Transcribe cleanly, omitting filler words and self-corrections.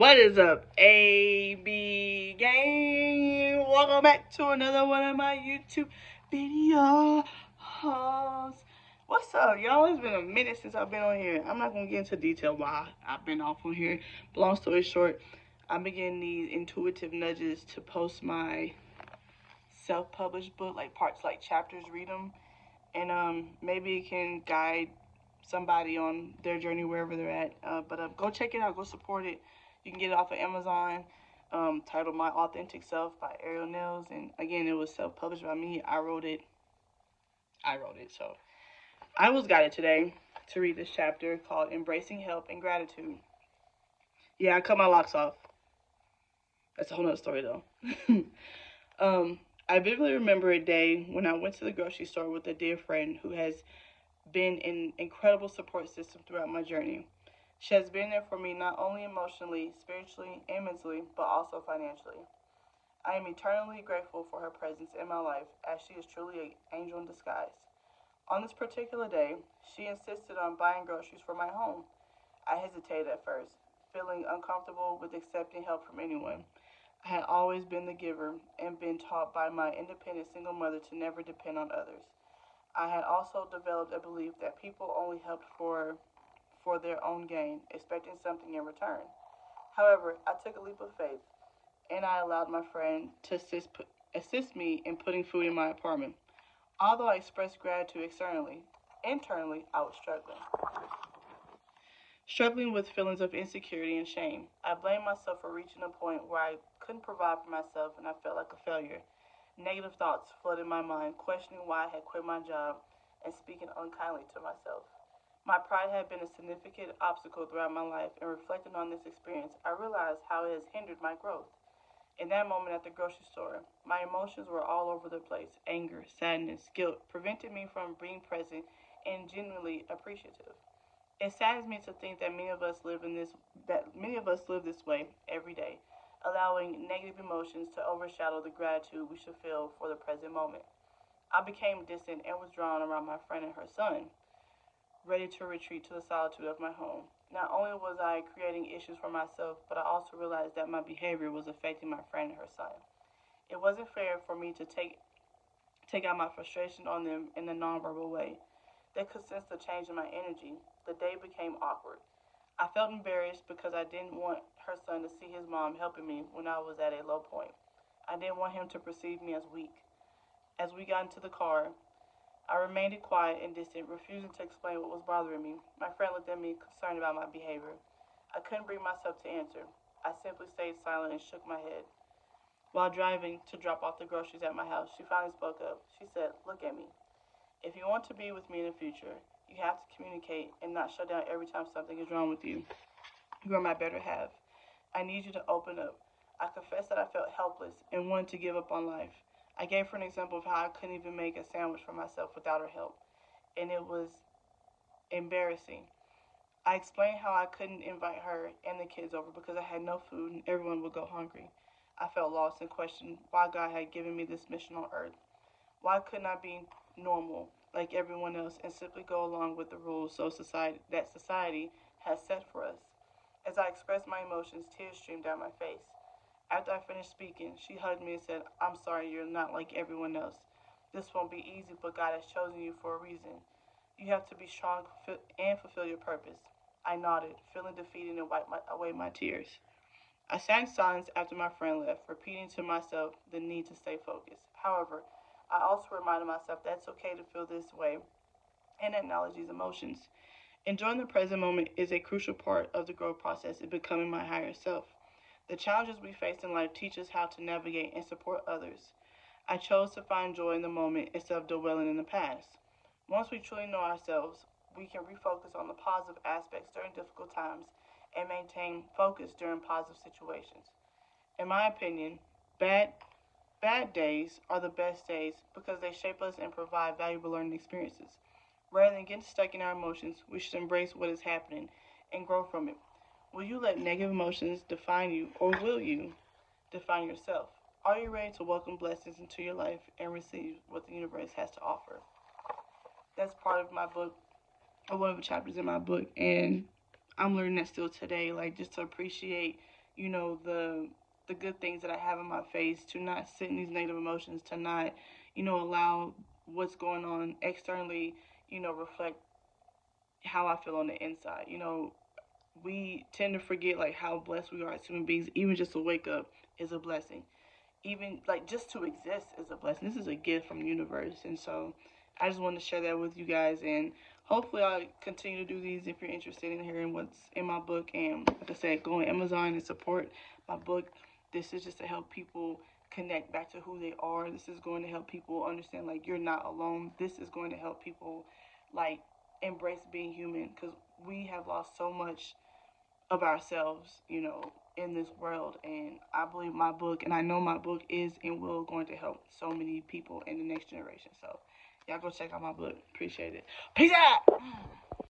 What is up, AB gang? Welcome back to another one of my YouTube videos. What's up, y'all? It's been a minute since I've been on here. I'm not gonna get into detail why I've been off on here. But long story short, I've been getting these intuitive nudges to post my self-published book, like parts, like chapters, read them, and maybe it can guide somebody on their journey wherever they're at. But go check it out. Go support it. You can get it off of Amazon. Titled "My Authentic Self" by Ariel Nels, and again, it was self-published by me. I wrote it. So I was guided today to read this chapter called "Embracing Help and Gratitude." Yeah, I cut my locks off. That's a whole nother story, though. I vividly remember a day when I went to the grocery store with a dear friend who has been an incredible support system throughout my journey. She has been there for me not only emotionally, spiritually, and mentally, but also financially. I am eternally grateful for her presence in my life, as she is truly an angel in disguise. On this particular day, she insisted on buying groceries for my home. I hesitated at first, feeling uncomfortable with accepting help from anyone. I had always been the giver and been taught by my independent single mother to never depend on others. I had also developed a belief that people only helped for their own gain, expecting something in return. However, I took a leap of faith and I allowed my friend to assist me in putting food in my apartment. Although I expressed gratitude externally, internally I was struggling with feelings of insecurity and shame. I blamed myself for reaching a point where I couldn't provide for myself and I felt like a failure. Negative thoughts flooded my mind, questioning why I had quit my job and speaking unkindly to myself. My pride had been a significant obstacle throughout my life, and reflecting on this experience, I realized how it has hindered my growth. In that moment at the grocery store, my emotions were all over the place. Anger, sadness, guilt prevented me from being present and genuinely appreciative. It saddens me to think that many of us live this way every day, allowing negative emotions to overshadow the gratitude we should feel for the present moment. I became distant and withdrawn around my friend and her son, ready to retreat to the solitude of my home. Not only was I creating issues for myself, but I also realized that my behavior was affecting my friend and her son. It wasn't fair for me to take out my frustration on them in a nonverbal way. They could sense the change in my energy. The day became awkward. I felt embarrassed because I didn't want her son to see his mom helping me when I was at a low point. I didn't want him to perceive me as weak. As we got into the car, I remained quiet and distant, refusing to explain what was bothering me. My friend looked at me, concerned about my behavior. I couldn't bring myself to answer. I simply stayed silent and shook my head. While driving to drop off the groceries at my house, she finally spoke up. She said, "Look at me. If you want to be with me in the future, you have to communicate and not shut down every time something is wrong with you. You are my better half. I need you to open up." I confessed that I felt helpless and wanted to give up on life. I gave her an example of how I couldn't even make a sandwich for myself without her help, and it was embarrassing. I explained how I couldn't invite her and the kids over because I had no food and everyone would go hungry. I felt lost and questioned why God had given me this mission on earth. Why couldn't I be normal like everyone else and simply go along with the rules society has set for us? As I expressed my emotions, tears streamed down my face. After I finished speaking, she hugged me and said, "I'm sorry you're not like everyone else. This won't be easy, but God has chosen you for a reason. You have to be strong and fulfill your purpose." I nodded, feeling defeated, and wiped away my tears. I sat in silence after my friend left, repeating to myself the need to stay focused. However, I also reminded myself that it's okay to feel this way and acknowledge these emotions. Enjoying the present moment is a crucial part of the growth process in becoming my higher self. The challenges we face in life teach us how to navigate and support others. I chose to find joy in the moment instead of dwelling in the past. Once we truly know ourselves, we can refocus on the positive aspects during difficult times and maintain focus during positive situations. In my opinion, bad bad days are the best days because they shape us and provide valuable learning experiences. Rather than getting stuck in our emotions, we should embrace what is happening and grow from it. Will you let negative emotions define you, or will you define yourself? Are you ready to welcome blessings into your life and receive what the universe has to offer? That's part of my book, or one of the chapters in my book, and I'm learning that still today, like just to appreciate the good things that I have in my face, to not sit in these negative emotions, to not, allow what's going on externally, reflect how I feel on the inside. We tend to forget like how blessed we are as human beings. Even just to wake up is a blessing. Even like just to exist is a blessing. This is a gift from the universe. And so I just wanted to share that with you guys, and hopefully I'll continue to do these if you're interested in hearing what's in my book. And like I said, go on Amazon and support my book. This is just to help people connect back to who they are. This is going to help people understand like you're not alone. This is going to help people like embrace being human, because we have lost so much of ourselves, in this world. And I believe my book, and I know my book is and will going to help so many people in the next generation. So y'all go check out my book. Appreciate it. Peace out.